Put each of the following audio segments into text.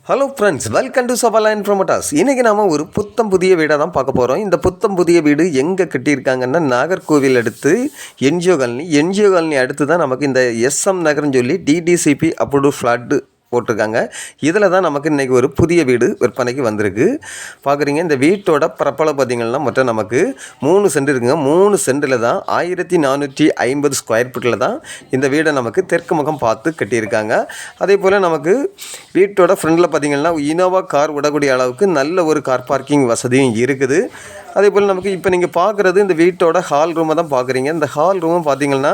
Hello friends, welcome to சபாலைன் ப்ரோமோட்டாஸ். இன்றைக்கி நாம் ஒரு புத்தம் புதிய வீடை தான் பார்க்க போகிறோம். இந்த புத்தம் புதிய வீடு எங்கே கட்டியிருக்காங்கன்னா நாகர்கோவில் அடுத்து என்ஜிஓ காலனி அடுத்து தான் நமக்கு இந்த எஸ்எம் நகர்னு சொல்லி டிடிசிபி அப்ரூவ்டு ஃப்ளாட்டு போட்டிருக்காங்க. இதில் தான் நமக்கு இன்றைக்கி ஒரு புதிய வீடு விற்பனைக்கு வந்திருக்கு. பார்க்குறீங்க, இந்த வீட்டோட பரப்பளவு பார்த்திங்கன்னா மொத்தம் நமக்கு 3 சென்ட் இருக்குங்க. 3 சென்டில் தான் 1450 ஸ்கொயர் ஃபீட்டில் தான் இந்த வீடை நமக்கு தெற்கு முகம் பார்த்து கட்டியிருக்காங்க. அதே போல் நமக்கு வீட்டோட ஃப்ரண்டில் பார்த்திங்கன்னா இனோவா கார் விடக்கூடிய அளவுக்கு நல்ல ஒரு கார் பார்க்கிங் வசதியும் இருக்குது. அதே போல் நமக்கு இப்போ நீங்கள் பார்க்குறது இந்த வீட்டோட ஹால் ரூமை தான் பார்க்குறீங்க. இந்த ஹால் ரூமும் பார்த்திங்கன்னா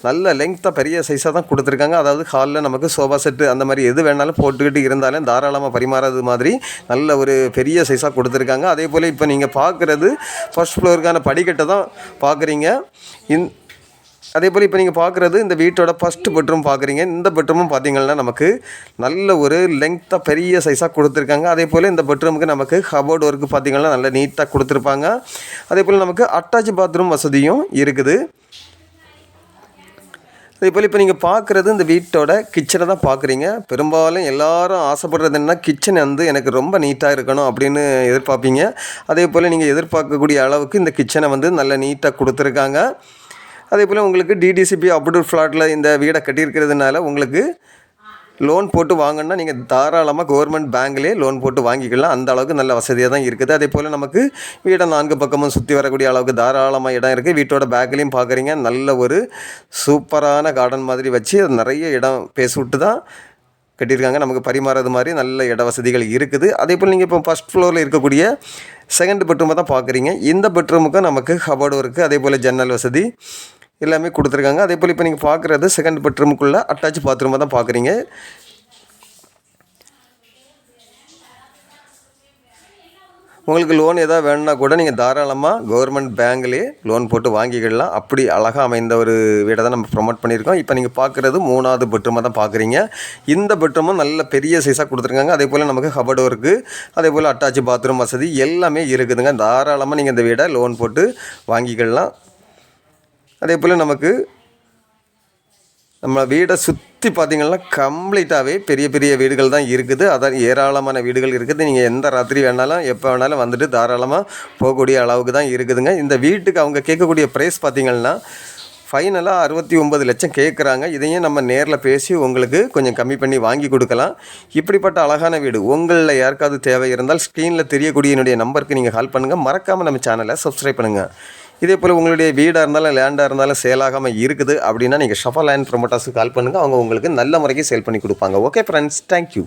நல்ல லெங்க்த்தாக பெரிய சைஸாக தான் கொடுத்துருக்காங்க. அதாவது ஹாலில் நமக்கு சோஃபா செட்டு அந்த மாதிரி எது வேணாலும் போட்டுக்கிட்டு இருந்தாலும் தாராளமாக பரிமாறது மாதிரி நல்ல ஒரு பெரிய சைஸாக கொடுத்துருக்காங்க. அதே போல் இப்போ நீங்கள் பார்க்குறது ஃபர்ஸ்ட் ஃப்ளோருக்கான படிக்கட்டை தான் பார்க்குறீங்க. அதே போல் இப்போ நீங்கள் பார்க்குறது இந்த வீட்டோட ஃபஸ்ட்டு பெட்ரூம் பார்க்குறீங்க. இந்த பெட்ரூமும் பார்த்திங்கன்னா நமக்கு நல்ல ஒரு லெங்க்த்தாக பெரிய சைஸாக கொடுத்துருக்காங்க. அதே போல் இந்த பெட்ரூமுக்கு நமக்கு கபோர்டு ஒர்க்கு பார்த்திங்கன்னா நல்ல நீட்டாக கொடுத்துருப்பாங்க. அதே போல் நமக்கு அட்டாச் பாத்ரூம் வசதியும் இருக்குது. அதே போல் இப்போ நீங்கள் பார்க்குறது இந்த வீட்டோட கிச்சனை தான் பார்க்குறீங்க. பெரும்பாலும் எல்லோரும் ஆசைப்படுறது என்ன, கிச்சன் எனக்கு ரொம்ப நீட்டாக இருக்கணும் அப்படின்னு எதிர்பார்ப்பீங்க. அதே போல் நீங்கள் எதிர்பார்க்கக்கூடிய அளவுக்கு இந்த கிச்சனை நல்ல நீட்டாக கொடுத்துருக்காங்க. அதே போல் உங்களுக்கு டிடிசிபி அப்ரூவ்டு ஃப்ளாட்டில் இந்த வீடை கட்டியிருக்கிறதுனால உங்களுக்கு லோன் போட்டு வாங்கினா நீங்கள் தாராளமாக கவர்மெண்ட் பேங்க்லேயே லோன் போட்டு வாங்கிக்கலாம். அந்த அளவுக்கு நல்ல வசதியாக தான் இருக்குது. அதே போல் நமக்கு வீடை 4 பக்கமும் சுற்றி வரக்கூடிய அளவுக்கு தாராளமாக இடம் இருக்குது. வீட்டோட பேக்லேயும் பார்க்குறீங்க, நல்ல ஒரு சூப்பரான கார்டன் மாதிரி வச்சு நிறைய இடம் பேசி விட்டு தான் கட்டியிருக்காங்க. நமக்கு பரிமாறது மாதிரி நல்ல இட வசதிகள் இருக்குது. அதே போல் நீங்கள் இப்போ ஃபஸ்ட் ஃப்ளோரில் இருக்கக்கூடிய செகண்ட் பெட்ரூமை தான் பார்க்குறீங்க. இந்த பெட்ரூமுக்கும் நமக்கு கபோர்டு இருக்குது. அதே போல் ஜன்னல் வசதி எல்லாமே கொடுத்துருக்காங்க. அதே போல் இப்போ நீங்கள் பார்க்குறது செகண்ட் பெட்ரூமுக்குள்ளே அட்டாச் பாத்ரூமை தான் பார்க்குறீங்க. உங்களுக்கு லோன் எதாவது வேணுன்னா கூட நீங்கள் தாராளமாக கவர்மெண்ட் பேங்க்லேயே லோன் போட்டு வாங்கிக்கலாம். அப்படி அழகாக அமைந்த ஒரு வீடை தான் நம்ம ப்ரொமோட் பண்ணியிருக்கோம். இப்போ நீங்கள் பார்க்குறது 3வது பெட்ரூமை தான் பார்க்குறீங்க. இந்த பெட்ரூமும் நல்ல பெரிய சைஸாக கொடுத்துருக்காங்க. அதே போல் நமக்கு கபோர்டு ஒர்க்கு, அதே போல் அட்டாச் பாத்ரூம் வசதி எல்லாமே இருக்குதுங்க. தாராளமாக நீங்கள் இந்த வீடை லோன் போட்டு வாங்கிக்கலாம். அதே போல் நமக்கு நம்ம வீடை சுற்றி பார்த்திங்கன்னா கம்ப்ளீட்டாகவே பெரிய பெரிய வீடுகள் தான் இருக்குது. அதான் ஏராளமான வீடுகள் இருக்குது. நீங்கள் எந்த ராத்திரி வேணாலும் எப்போ வேணாலும் வந்துட்டு தாராளமாக போகக்கூடிய அளவுக்கு தான் இருக்குதுங்க. இந்த வீட்டுக்கு அவங்க கேட்கக்கூடிய ப்ரைஸ் பார்த்திங்கன்னா ஃபைனலாக 69 லட்சம் கேட்குறாங்க. இதையும் நம்ம நேரில் பேசி உங்களுக்கு கொஞ்சம் கம்மி பண்ணி வாங்கி கொடுக்கலாம். இப்படிப்பட்ட அழகான வீடு உங்களில் யாருக்காவது தேவை இருந்தால் ஸ்க்ரீனில் தெரியக்கூடிய என்னுடைய நம்பருக்கு நீங்கள் கால் பண்ணுங்கள். மறக்காமல் நம்ம சேனலை சப்ஸ்கிரைப் பண்ணுங்கள். இதே போல் உங்களுடைய வீடாக இருந்தாலும் லேண்டாக இருந்தாலும் சேலாகாமல் இருக்குது அப்படின்னா நீங்கள் ஷஃபா லேண்ட் ப்ரொமோட்டர்ஸுக்கு கால் பண்ணுங்கள். அவங்க உங்களுக்கு நல்ல முறைக்கு சேல் பண்ணி கொடுப்பாங்க. Okay friends, thank you.